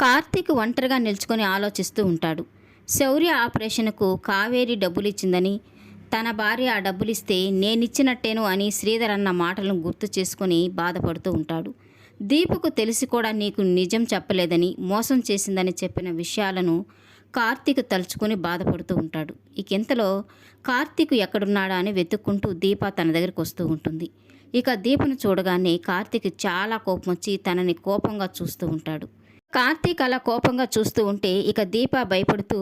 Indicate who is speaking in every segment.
Speaker 1: కార్తీక్ ఒంటరిగా నిల్చుకొని ఆలోచిస్తూ ఉంటాడు. శౌర్య ఆపరేషన్కు కావేరి డబ్బులిచ్చిందని, తన భార్య ఆ డబ్బులిస్తే నేనిచ్చినట్టేను అని శ్రీధర్ అన్న మాటలను గుర్తు చేసుకొని బాధపడుతూ ఉంటాడు. దీపుకు తెలిసి కూడా నీకు నిజం చెప్పలేదని, మోసం చేసిందని చెప్పిన విషయాలను కార్తీక్ తలుచుకొని బాధపడుతూ ఉంటాడు. ఇంతలో కార్తీక్ ఎక్కడున్నాడా అని వెతుక్కుంటూ దీప తన దగ్గరికి వస్తూ ఉంటుంది. ఇక దీపను చూడగానే కార్తీక్ చాలా కోపం వచ్చి తనని కోపంగా చూస్తూ ఉంటాడు. కార్తీక్ అలా కోపంగా చూస్తూ ఉంటే ఇక దీప భయపడుతూ,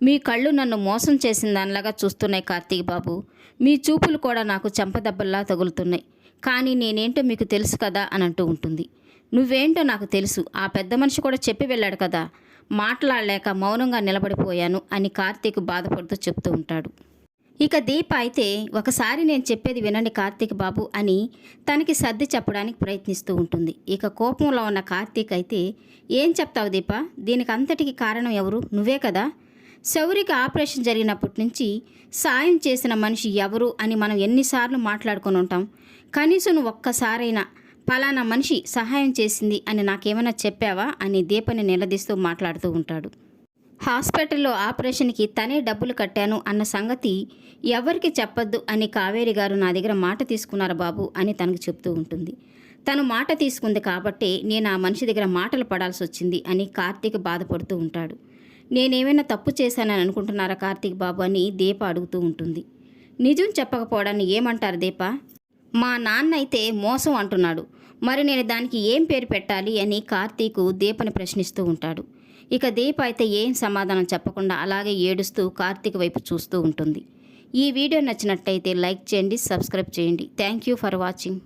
Speaker 1: మీ కళ్ళు నన్ను మోసం చేసిన దానిలాగా చూస్తున్నాయి కార్తీక్ బాబు, మీ చూపులు కూడా నాకు చెంపదెబ్బల్లా తగులుతున్నాయి, కానీ నేనేంటో మీకు తెలుసు కదా అని అంటూ ఉంటుంది. నువ్వేంటో నాకు తెలుసు, ఆ పెద్ద మనిషి కూడా చెప్పి వెళ్ళాడు కదా, మాట్లాడలేక మౌనంగా నిలబడిపోయాను అని కార్తీక్ బాధపడుతూ చెప్తూ ఉంటాడు. ఇక దీప అయితే, ఒకసారి నేను చెప్పేది వినండి కార్తీక్ బాబు అని తనకి సర్ది చెప్పడానికి ప్రయత్నిస్తూ ఉంటుంది. ఇక కోపంలో ఉన్న కార్తీక్ అయితే, ఏం చెప్తావు దీప, దీనికి అంతటికి కారణం ఎవరు, నువ్వే కదా, శౌరికి ఆపరేషన్ జరిగినప్పటి నుంచి సాయం చేసిన మనిషి ఎవరు అని మనం ఎన్నిసార్లు మాట్లాడుకొని ఉంటాం, కనీసం నువ్వు ఒక్కసారైనా పలానా మనిషి సహాయం చేసింది అని నాకేమైనా చెప్పావా అని దీపని నిలదీస్తూ మాట్లాడుతూ ఉంటాడు. హాస్పిటల్లో ఆపరేషన్కి తనే డబ్బులు కట్టాను అన్న సంగతి ఎవరికి చెప్పొద్దు అని కావేరి గారు నా దగ్గర మాట తీసుకున్నారు బాబు అని తనకు చెప్తూ ఉంటుంది. తను మాట తీసుకుంది కాబట్టే నేను ఆ మనిషి దగ్గర మాటలు పడాల్సి వచ్చింది అని కార్తీక్ బాధపడుతూ ఉంటాడు. నేనేమైనా తప్పు చేశానని అనుకుంటున్నారా కార్తీక్ బాబు అని దీప అడుగుతూ ఉంటుంది. నిజం చెప్పకపోవడాన్ని ఏమంటారు దీప, మా నాన్న అయితే మోసం అంటున్నాడు, మరి నేను దానికి ఏం పేరు పెట్టాలి అని కార్తీక్ దీపని ప్రశ్నిస్తూ ఉంటాడు. ఇక దీప అయితే ఏం సమాధానం చెప్పకుండా అలాగే ఏడుస్తూ కార్తీక్ వైపు చూస్తూ ఉంటుంది. ఈ వీడియో నచ్చినట్టయితే లైక్ చేయండి, సబ్స్క్రైబ్ చేయండి. Thank you for watching.